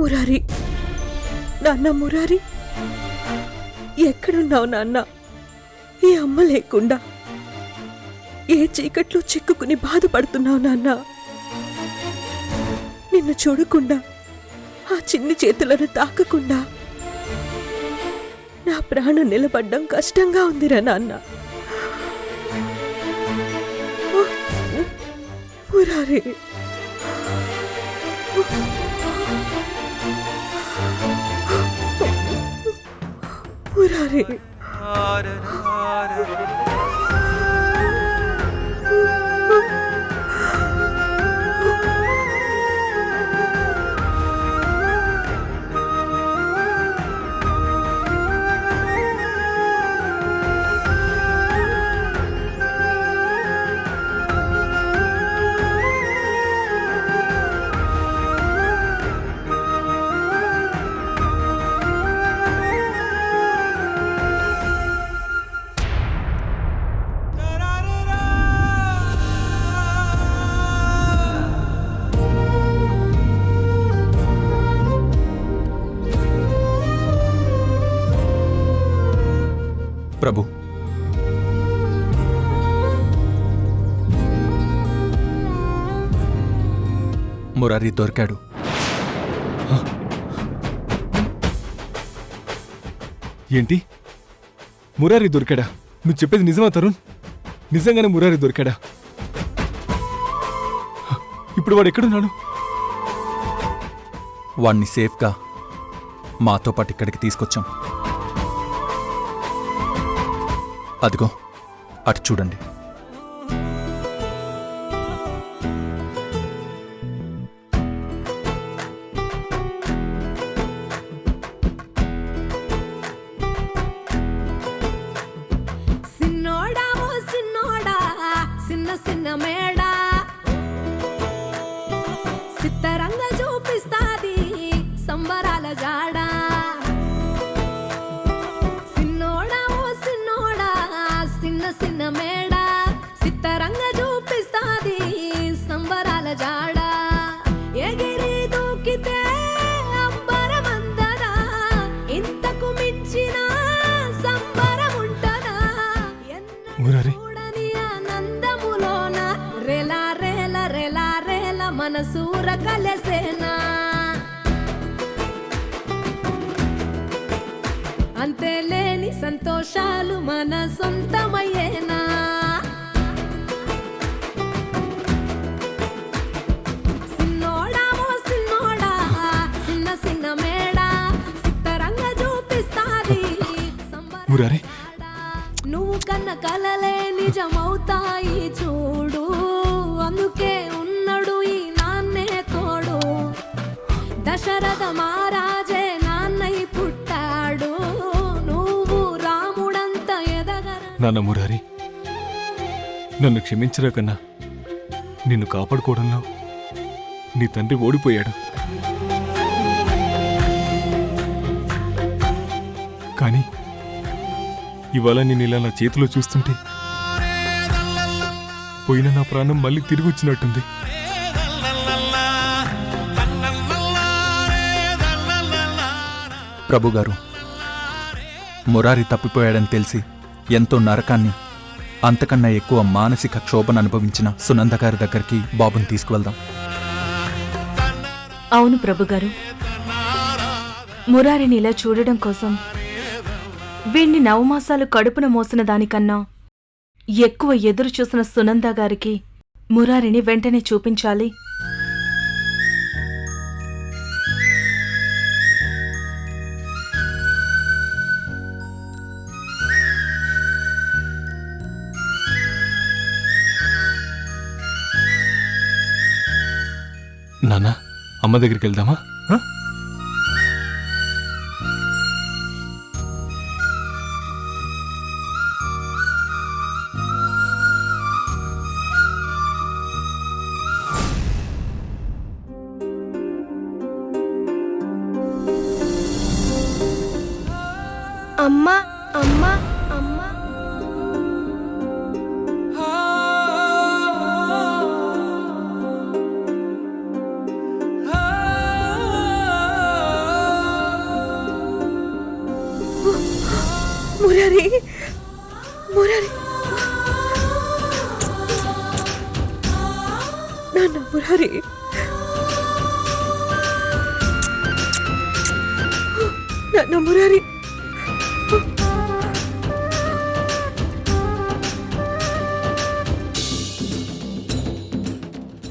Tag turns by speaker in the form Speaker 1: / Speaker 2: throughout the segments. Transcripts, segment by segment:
Speaker 1: మురారి, నాన్న మురారి, ఎక్కడున్నావు నాన్న? ఈ అమ్మ లేకుండా ఏ చీకట్లో చిక్కుకుని బాధపడుతున్నావు నాన్న? నిన్ను చూడకుండా, ఆ చిన్ని చేతులను తాకకుండా నా ప్రాణం నిలబడ్డం కష్టంగా ఉందిరా నాన్న. మురారి, మురారి,
Speaker 2: ప్రభు, మురారి దొరికాడు.
Speaker 3: ఏంటి, మురారి దొరికాడా? నువ్వు చెప్పేది నిజమా తరుణ్? నిజంగానే మురారి దొరికాడా? ఇప్పుడు వాడు ఎక్కడున్నాడు?
Speaker 2: వాణ్ణి సేఫ్గా మాతో పాటు ఇక్కడికి తీసుకొచ్చాం. అదిగో అటు చూడండి.
Speaker 4: సిన్నోడా ఓ సిన్నోడా, సిన్న సిన్న మేడా, సిత్తరంగ చూపిస్తాది సంబరాల జాడా. సిన్నోడా ఓ సిన్నోడా, సిన్న సిన్న మేడా, సిత్తరంగ చూపిస్తాది సంబరాల జాడా. ఎగిరి దూకితే అంబరమందదా, ఇంతకు మించిన సంబరం ఉంటదా?
Speaker 3: మురారి,
Speaker 4: చూడని ఆనందములోన రెలా రేల రెలా రేల మనసూర కలసేనా. అంతేలేని సంతోషాలు మన సొంతమయ్యేనా. సిన్నోడా ఓ సిన్నోడా, సిన్న సిన్న మేడా, సిత్తరంగ చూపిస్తాది
Speaker 3: మురారి.
Speaker 4: నువ్వు కన్న కలలే నిజమవుతాయి చూడు. అందుకే ఉన్నాడు ఈ నాన్నే తోడు. దశరథ మహారాజే నాన్నై పుట్టాడు. నువ్వు రాముడంత ఎదగర.
Speaker 3: నాన్న మురారి, నన్ను క్షమించరా కన్నా, నిన్ను కాపాడుకోవడంలో నీ తండ్రి ఓడిపోయాడు. కానీ ఇవాళ నేను ఇలా నా చేతిలో చూస్తుంటే పోయిన నా ప్రాణం మళ్ళీ తిరిగి వచ్చినట్టుంది.
Speaker 2: ప్రభుగారు, మురారి తప్పిపోయాడని తెలిసి ఎంతో నరకాన్ని, అంతకన్నా ఎక్కువ మానసిక క్షోభను అనుభవించిన సునంద గారి దగ్గరికి బాబుని తీసుకువెళ్దాం.
Speaker 5: అవును ప్రభుగారు, మురారిని ఇలా చూడడం కోసం వీణ్ణి నవమాసాలు కడుపున మోసిన దానికన్నా ఎక్కువ ఎదురు చూసిన సునంద గారికి మురారిని వెంటనే చూపించాలి.
Speaker 3: నాన్న, అమ్మ దగ్గరికి వెళ్దామా?
Speaker 6: అమ్మా అమ్మా అమ్మా,
Speaker 1: నాన్న మురారి,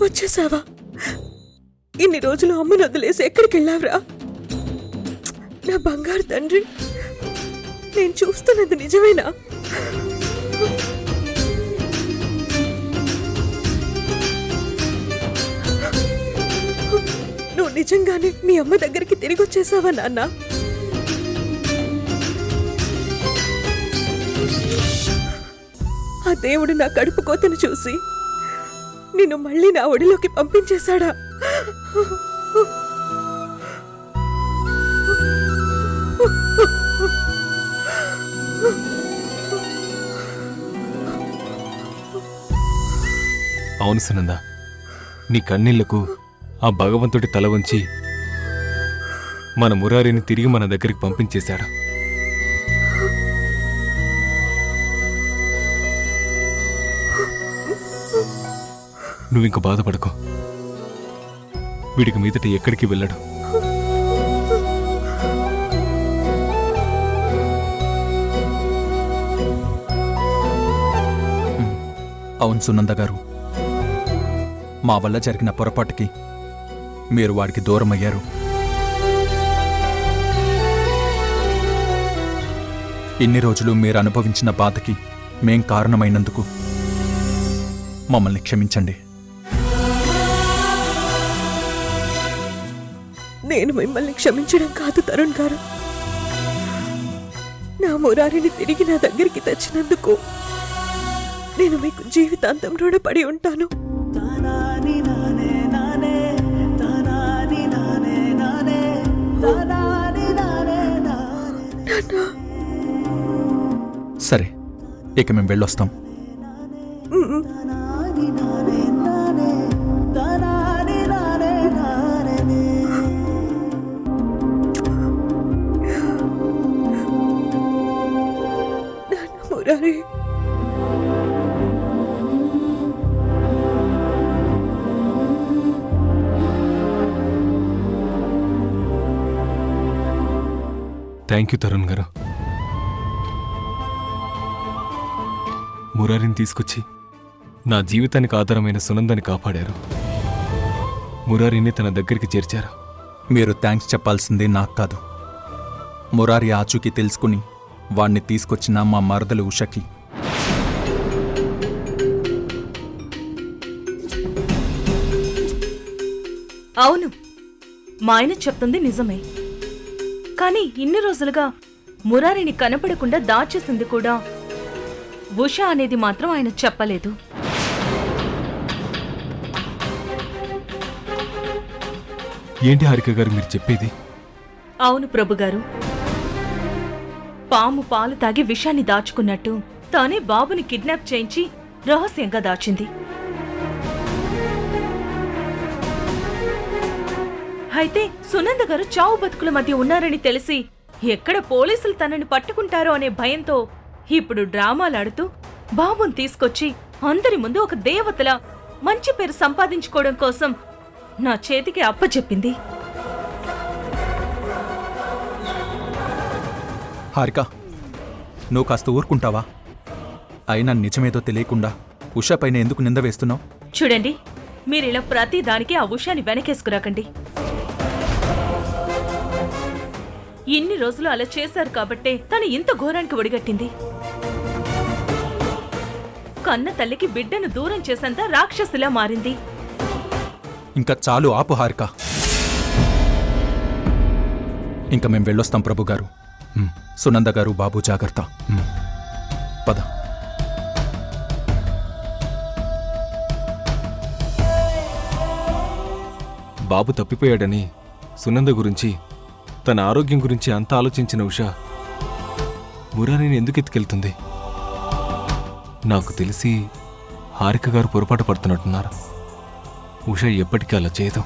Speaker 1: వచ్చేసావా? ఇన్ని రోజులు అమ్మను వదిలేసి ఎక్కడికి వెళ్ళావురా? నా బంగారు తండ్రి, నేను చూస్తున్నది నిజమేనా? నువ్వు నిజంగానే మీ అమ్మ దగ్గరికి తిరిగి వచ్చేసావా నాన్న? ఆ దేవుడు నా కడుపు కోతను చూసి నిన్ను మళ్ళీ నా ఒడిలోకి పంపించేశాడా?
Speaker 3: అవును సునంద, నీ కన్నీళ్లకు ఆ భగవంతుడి తల వంచి మన మురారిని తిరిగి మన దగ్గరికి పంపించేశాడు. నువ్వింక బాధపడకు, వీడికి మీదట ఎక్కడికి వెళ్ళడు.
Speaker 2: అవును సునంద గారు, మా వల్ల జరిగిన పొరపాటుకి మీరు వాడికి దూరమయ్యారు. ఇన్ని రోజులు మీరు అనుభవించిన బాధకి మేం కారణమైనందుకు మమ్మల్ని క్షమించండి.
Speaker 1: నేను మిమ్మల్ని క్షమించడం కాదు తరుణ్ గారు, నా మురారిని తిరిగి నా దగ్గరికి తెచ్చినందుకు నేను మీకు జీవితాంతం రుణపడి ఉంటాను.
Speaker 2: సరే, ఇక మేము వెళ్ళొస్తాం.
Speaker 1: మురారి,
Speaker 3: థ్యాంక్ యూ తరుణ్ గారు. మురారిని తీసుకొచ్చి నా జీవితానికి ఆధారమైన సునందని కాపాడారు. మురారిని తన దగ్గరికి చేర్చారు.
Speaker 2: మీరు థ్యాంక్స్ చెప్పాల్సింది నాకు కాదు, మురారి ఆచూకీ తెలుసుకుని వాణ్ణి తీసుకొచ్చిన మా మరదలు ఉషకి.
Speaker 5: అవును, మా ఆయన చెప్తుంది నిజమే. కానీ ఇన్ని రోజులుగా మురారిని కనపడకుండా దాచేసింది కూడా ఉష అనేది మాత్రం ఆయన చెప్పలేదు.
Speaker 3: ఏంటి హారిక గారు మీరు చెప్పేది?
Speaker 5: అవును ప్రభుగారు, పాము పాలు తాగి విషాన్ని దాచుకున్నట్టు తానే బాబుని కిడ్నాప్ చేయించి రహస్యంగా దాచింది. అయితే సునంద గారు చావు బతుకుల మధ్య ఉన్నారని తెలిసి ఎక్కడ పోలీసులు తనని పట్టుకుంటారో అనే భయంతో ఇప్పుడు డ్రామాలాడుతూ బాబుని తీసుకొచ్చి అందరి ముందు ఒక దేవతలా మంచి పేరు సంపాదించుకోవడం కోసం నా చేతికి అప్పచెప్పింది.
Speaker 2: హారిక, నువ్వు కాస్త ఊరుకుంటావా? అయినా నిజమేదో తెలియకుండా ఉషా పైన ఎందుకు నింద వేస్తున్నావు?
Speaker 5: చూడండి, మీరిలా ప్రతి దానికి ఆ ఉషాని వెనకేసుకురాకండి. ఇన్ని రోజులు అలా చేశారు కాబట్టే తను ఇంత ఘోరానికి ఒడిగట్టింది. కన్న తల్లికి బిడ్డను దూరం చేసేంత రాక్షసులా మారింది.
Speaker 2: ఇంకా చాలు, ఆపు హారిక. ఇంకా మేం వెళ్ళొస్తాం ప్రభు గారు. సునంద గారు, బాబు జాగ్రత్త. పద.
Speaker 3: బాబు తప్పిపోయాడని సునంద గురించి, తన ఆరోగ్యం గురించి అంతా ఆలోచించిన ఉషా మురారిని ఎందుకు ఎత్తుకెళ్తుంది? నాకు తెలిసి హారిక గారు పొరపాటు పడుతున్నట్టున్నారు. ఉషా ఎప్పటికీ అలా చేయదు.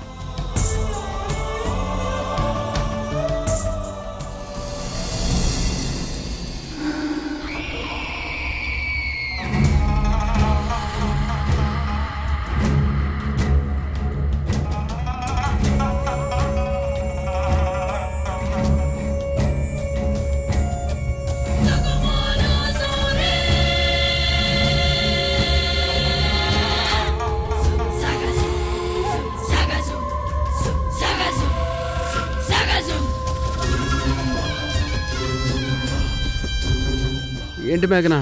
Speaker 7: ఏంటి మేఘనా,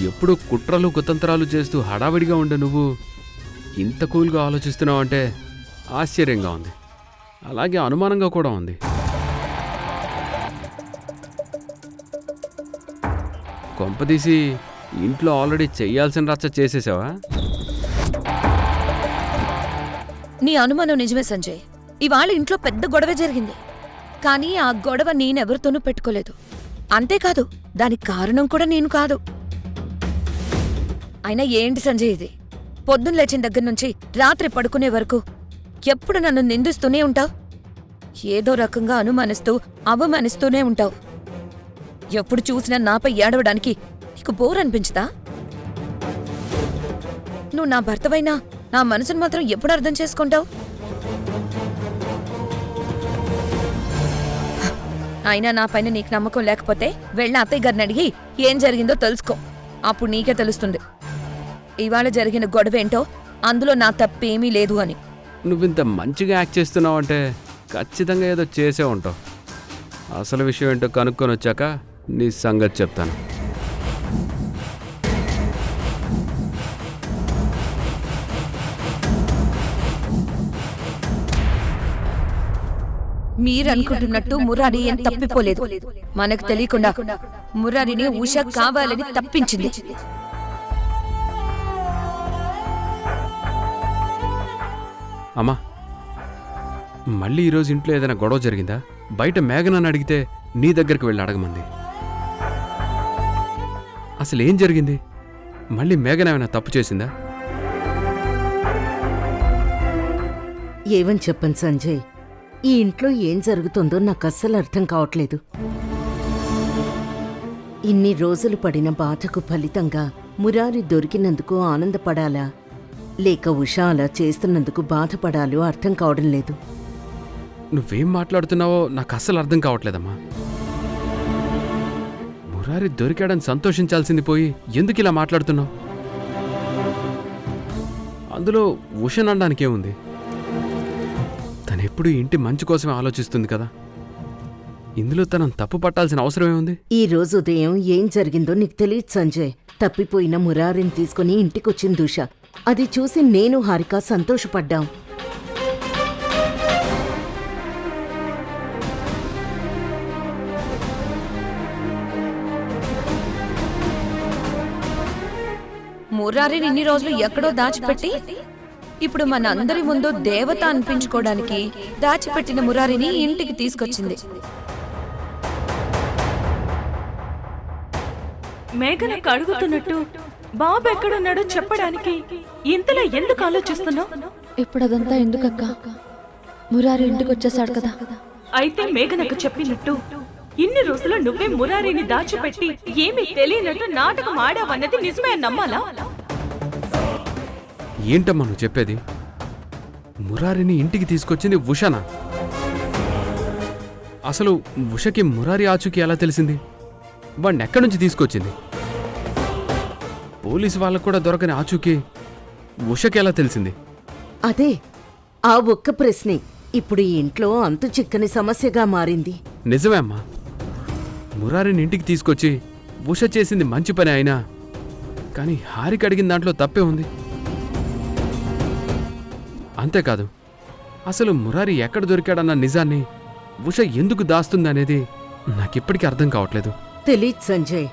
Speaker 7: ఎప్పుడు కుట్రలు కుతంత్రాలు చేస్తూ హడావిడిగా ఉండే నువ్వు ఇంత కూల్గా ఆలోచిస్తున్నావు అంటే ఆశ్చర్యంగా ఉంది, అలాగే అనుమానంగా కూడా ఉంది. కొంపదీసి ఇంట్లో ఆల్రెడీ చెయ్యాల్సిన రచ్చ చేసేసావా?
Speaker 8: నీ అనుమానం నిజమే సంజయ్. ఇవాళ ఇంట్లో పెద్ద గొడవ జరిగింది, కానీ ఆ గొడవ నేనెవరితోనూ పెట్టుకోలేదు. అంతేకాదు, దానికి కారణం కూడా నేను కాదు. అయినా ఏంటి సంజయ్ ఇది? పొద్దున్న లేచిన దగ్గర నుంచి రాత్రి పడుకునే వరకు ఎప్పుడు నన్ను నిందిస్తూనే ఉంటావు. ఏదో రకంగా అనుమానిస్తూ అవమానిస్తూనే ఉంటావు. ఎప్పుడు చూసినా నాపై ఏడవడానికి నీకు బోర్ అనిపించదా? నువ్వు నా భర్తవైనా నా మనసును మాత్రం ఎప్పుడు అర్థం చేసుకుంటావు? అయినా నా పైన నీకు నమ్మకం లేకపోతే వెళ్ళి అత్తయ్య గారిని అడిగి ఏం జరిగిందో తెలుసుకో. అప్పుడు నీకే తెలుస్తుంది ఇవాళ జరిగిన గొడవేంటో, అందులో నా తప్పేమీ లేదు అని.
Speaker 7: నువ్వింత మంచిగా యాక్ట్ చేస్తున్నావు అంటే ఖచ్చితంగా ఏదో చేసే ఉంటావు. అసలు విషయం ఏంటో కనుక్కొని వచ్చాక నీ సంగతి చెప్తాను.
Speaker 8: మీరనుకుంటున్నట్టు మురారి ఏం తప్పిపోలేదు. మనకు తెలియకుండా మురారిని ఉష కావాలని తప్పించింది.
Speaker 7: అమ్మా, మళ్ళీ ఈరోజు ఇంట్లో ఏదైనా గొడవ జరిగిందా? బయట మేఘనాన్ని అడిగితే నీ దగ్గరికి వెళ్ళి అడగమంది. అసలు ఏం జరిగింది? మళ్ళీ మేఘన ఏమైనా తప్పు చేసిందా?
Speaker 9: ఏమని చెప్పను సంజయ్, ఈ ఇంట్లో ఏం జరుగుతుందో నాకు అస్సలు అర్థం కావట్లేదు. ఇన్ని రోజులు పడిన బాధకు ఫలితంగా మురారి దొరికినందుకు ఆనందపడాలా, లేక ఉష అలా చేస్తున్నందుకు బాధపడాలో అర్థం కావడం లేదు.
Speaker 7: నువ్వేం మాట్లాడుతున్నావో నాకు అస్సలు అర్థం కావట్లేదమ్మా. మురారి దొరికాడని సంతోషించాల్సింది పోయి ఎందుకు ఇలా మాట్లాడుతున్నావు? అందులో ఉషనడానికేముంది? తనెప్పుడు ఇంటి మంచి కోసమే ఆలోచిస్తుంది కదా. ఇందులో తనను తప్పు పట్టాల్సిన అవసరమే ఉంది?
Speaker 9: ఈ రోజు ఉదయం ఏం జరిగిందో నీకు తెలియదు సంజయ్. తప్పిపోయిన మురారిని తీసుకుని ఇంటికొచ్చింది ఉష. అది చూసి నేను హారిక సంతోషపడ్డాం.
Speaker 8: మురారిని ఇన్ని రోజులు ఎక్కడో దాచిపెట్టి ఇప్పుడు మన అందరి ముందు దేవత అనిపించుకోవడానికి దాచిపెట్టిన మురారిని ఇంటికి తీసుకొచ్చింది.
Speaker 5: మేఘనకు అడుగుతున్నట్టు బాబు ఎక్కడున్నాడో చెప్పడానికి ఇంతలా ఎందుకు ఆలోచిస్తున్నావు?
Speaker 10: ఇప్పుడు అదంతా ఎందుకక్క? మురారి ఇంటికి వచ్చేసాడు కదా.
Speaker 5: అయితే మేఘనకు చెప్పినట్టు ఇన్ని రోజులు నువ్వే మురారిని దాచిపెట్టి ఏమీ తెలియనట్టు నాటకం ఆడావన్నది నిజమే నమ్మాలా?
Speaker 7: ఏంటమ్మా నువ్వు చెప్పేది? మురారిని ఇంటికి తీసుకొచ్చింది ఉషనా? అసలు ఉషకి మురారి ఆచూకీ ఎలా తెలిసింది? వాడిని ఎక్కడి నుంచి తీసుకొచ్చింది? పోలీసు వాళ్ళకు కూడా దొరకని ఆచూకీ ఉషకి ఎలా తెలిసింది?
Speaker 9: అదే ఆ ఒక్క ప్రశ్నే ఇప్పుడు ఈ ఇంట్లో అంతు చిక్కని సమస్యగా మారింది.
Speaker 7: నిజమే అమ్మా, మురారిని ఇంటికి తీసుకొచ్చి ఉష చేసింది మంచి పని అయినా కానీ హారిక అడిగిన దాంట్లో తప్పే ఉంది. అంతేకాదు, అసలు మురారి ఎక్కడ దొరికాడన్న నిజాన్ని ఉష ఎందుకు దాస్తుందనేది నాకిప్పటికీ అర్థం కావట్లేదు.
Speaker 9: తెలీద్ సంజయ్,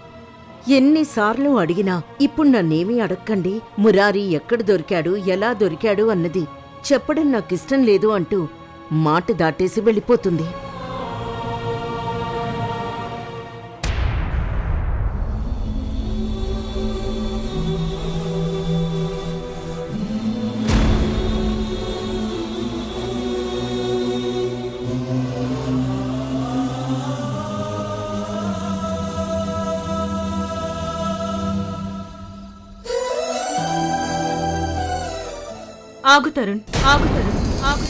Speaker 9: ఎన్నిసార్లు అడిగినా ఇప్పుడు నన్నేమీ అడక్కండి, మురారి ఎక్కడ దొరికాడు ఎలా దొరికాడు అన్నది చెప్పడం నాకిష్టం లేదు అంటూ మాట దాటేసి వెళ్ళిపోతుంది.
Speaker 5: ఆగు తరుణ్, ఆగు తరుణ్, ఆగు.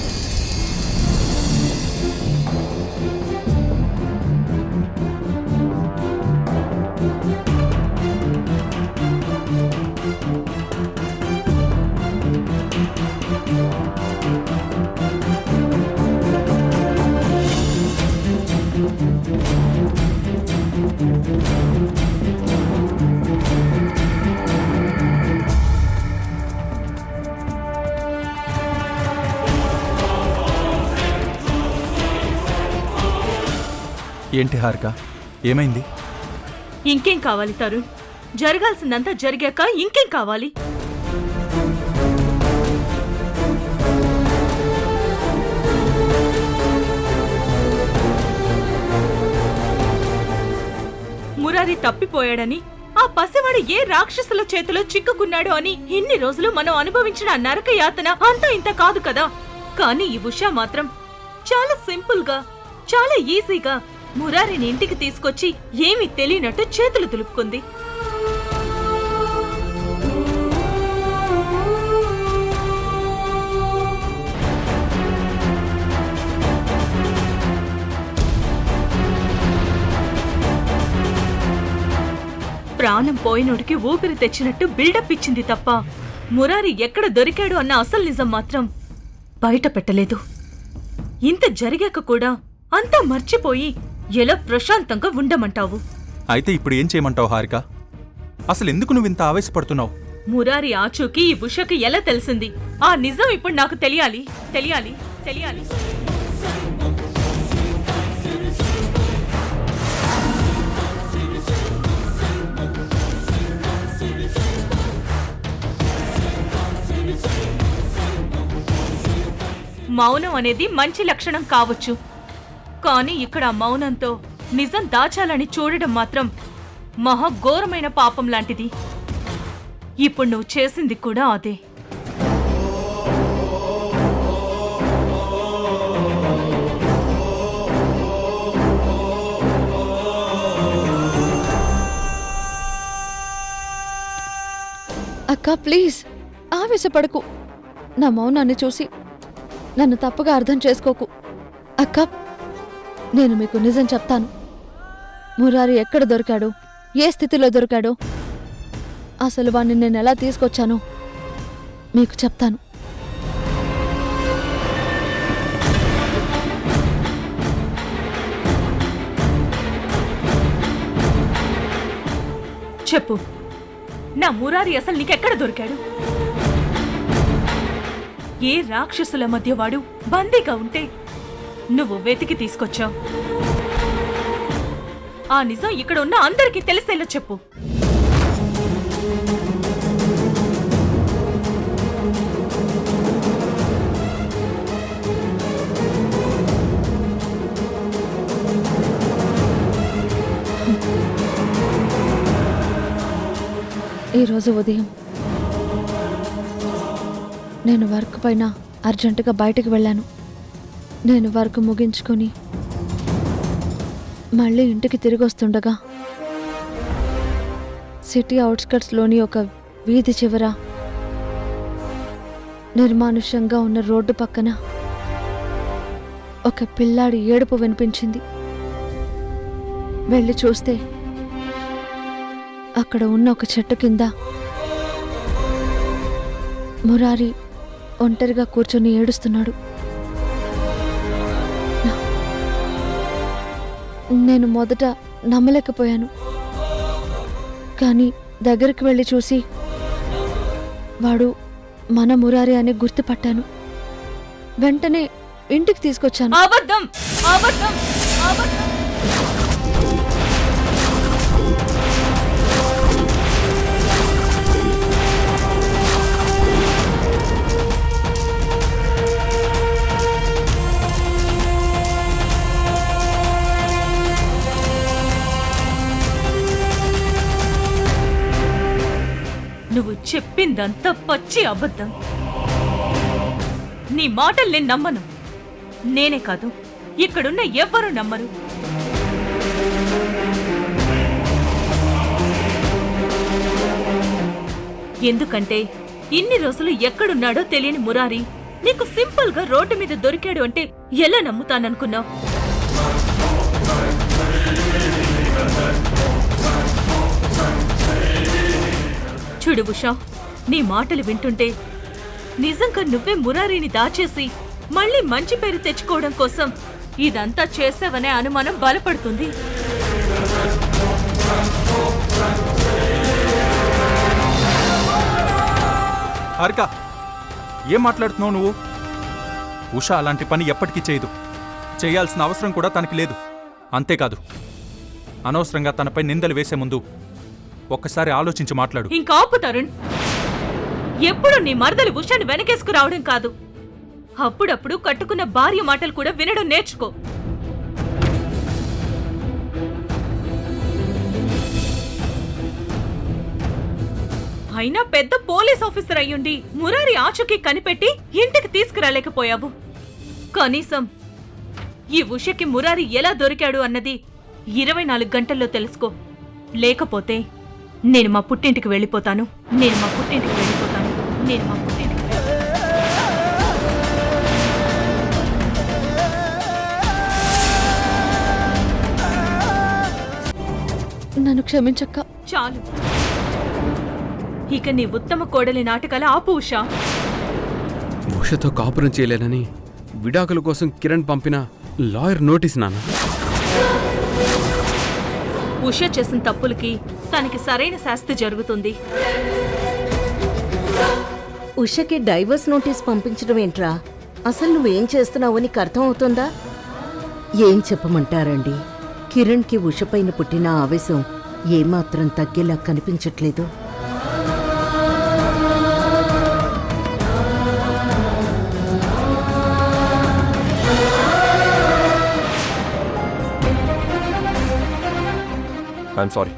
Speaker 2: ఏంటి హారిక, ఏమైంది?
Speaker 5: ఇంకేం కావాలి తరుణ్? జరగాల్సిందంతా జరిగాక ఇంకేం కావాలి? మురారి తప్పిపోయాడని, ఆ పసివాడు ఏ రాక్షసుల చేతిలో చిక్కుకున్నాడు అని ఇన్ని రోజులు మనం అనుభవించిన నరక యాతన అంతా ఇంత కాదు కదా. కానీ ఈ ఉషా మాత్రం చాలా సింపుల్ గా, చాలా ఈజీగా మురారిని ఇంటికి తీసుకొచ్చి ఏమీ తెలియనట్టు చేతులు దులుపుకుంది. ప్రాణం పోయినోడికి ఊపిరి తెచ్చినట్టు బిల్డప్ ఇచ్చింది తప్ప మురారి ఎక్కడ దొరికాడు అన్న అసలు నిజం మాత్రం బయట పెట్టలేదు. ఇంత జరిగాక కూడా అంతా మర్చిపోయి ఎలా ప్రశాంతంగా ఉండమంటావు?
Speaker 2: అయితే ఇప్పుడు ఏం చేయమంటావు హారిక? అసలు ఎందుకు నువ్వు ఇంత ఆవేశపడుతున్నావు?
Speaker 5: మురారి ఆచూకీ ఈ ఉషకి ఎలా తెలిసింది? ఆ నిజం ఇప్పుడు నాకు తెలియాలి, తెలియాలి, తెలియాలి. మౌనం అనేది మంచి లక్షణం కావచ్చు, కానీ ఇక్కడ ఆ మౌనంతో నిజం దాచాలని చూడడం మాత్రం మహాఘోరమైన పాపం లాంటిది. ఇప్పుడు నువ్వు చేసింది కూడా అదే.
Speaker 10: అక్క ప్లీజ్ ఆవేశపడకు. నా మౌనాన్ని చూసి నన్ను తప్పుగా అర్థం చేసుకోకు. అక్క, నేను మీకు నిజం చెప్తాను. మురారి ఎక్కడ దొరికాడో, ఏ స్థితిలో దొరికాడో, అసలు వాణ్ణి నేను ఎలా తీసుకొచ్చానో మీకు చెప్తాను.
Speaker 5: చెప్పు, నా మురారి అసలు నీకెక్కడ దొరికాడు? ఏ రాక్షసుల మధ్య వాడు బందీగా ఉంటే నువ్వు వెతికి తీసుకొచ్చావు? ఆ నిజం ఇక్కడ ఉన్న అందరికీ తెలిసేలా చెప్పు.
Speaker 10: ఈరోజు ఉదయం నేను వర్క్ పైన అర్జెంటుగా బయటకు వెళ్ళాను. నేను వర్క్ ముగించుకొని మళ్ళీ ఇంటికి తిరిగి వస్తుండగా సిటీ అవుట్స్కట్స్లోని ఒక వీధి చివర నిర్మానుష్యంగా ఉన్న రోడ్డు పక్కన ఒక పిల్లాడి ఏడుపు వినిపించింది. వెళ్ళి చూస్తే అక్కడ ఉన్న ఒక చెట్టు కింద మురారి ఒంటరిగా కూర్చొని ఏడుస్తున్నాడు. నేను మొదట నమ్మలేకపోయాను, కానీ దగ్గరికి వెళ్ళి చూసి వాడు మన మురారి అని గుర్తుపట్టాను. వెంటనే ఇంటికి తీసుకొచ్చాను.
Speaker 5: అబద్ధం, అబద్ధం, అబద్ధం. నువ్వు చెప్పిందంతా పచ్చి అబద్ధం. నీ మాటలు నేను నమ్మను. నేనే కాదు, ఇక్కడున్న ఎవ్వరూ నమ్మరు. ఎందుకంటే ఇన్ని రోజులు ఎక్కడున్నాడో తెలియని మురారి నీకు సింపుల్ గా రోడ్డు మీద దొరికాడు అంటే ఎలా నమ్ముతాననుకున్నావు? చూడు ఉషా, నీ మాటలు వింటుంటే నిజంగా నువ్వే మురారిని దాచేసి మళ్ళీ మంచి పేరు తెచ్చుకోవడం కోసం ఇదంతా చేసావనే అనుమానం బలపడుతుంది.
Speaker 2: హారిక, ఏం మాట్లాడుతున్నావు నువ్వు? ఉషా అలాంటి పని ఎప్పటికీ చేయదు. చేయాల్సిన అవసరం కూడా తనకి లేదు. అంతేకాదు అనవసరంగా తనపై నిందలు వేసే ముందు ఒక్కసారి ఆలోచించి మాట్లాడు.
Speaker 5: ఇంకా ఆపు తరుణ్. ఎప్పుడు నీ మరదలి ఉషాని వెనకేసుకు రావడం కాదు, అప్పుడప్పుడు కట్టుకున్న భార్య మాటలు కూడా వినడం నేర్చుకో. అయినా పెద్ద పోలీస్ ఆఫీసర్ అయ్యుండి మురారి ఆచూకీ కనిపెట్టి ఇంటికి తీసుకురాలేకపోయావు. కనీసం ఈ ఉషకి మురారి ఎలా దొరికాడు అన్నది 24 గంటల్లో తెలుసుకో. లేకపోతే నేను మా పుట్టింటికి వెళ్ళిపోతాను.
Speaker 10: నన్ను క్షమించక్క.
Speaker 5: చాలు. ఇక నీ ఉత్తమ కోడలి నాటకాల ఆపు ఉషా.
Speaker 7: ఉషతో కాపురం చేయలేనని విడాకుల కోసం కిరణ్ పంపిన లాయర్ నోటీస్ నాన్న.
Speaker 5: ఉష చేసిన తప్పులకి తనకి సరైన శాస్తి జరుగుతుంది.
Speaker 9: ఉషకి డైవర్స్ నోటీస్ పంపించడం ఏంట్రా? అసలు నువ్వేం చేస్తున్నావో నీకు అర్థం అవుతుందా? ఏం చెప్పమంటారండి, కిరణ్కి ఉషపైన పుట్టిన ఆవేశం ఏమాత్రం తగ్గేలా కనిపించట్లేదు.
Speaker 11: I'm sorry.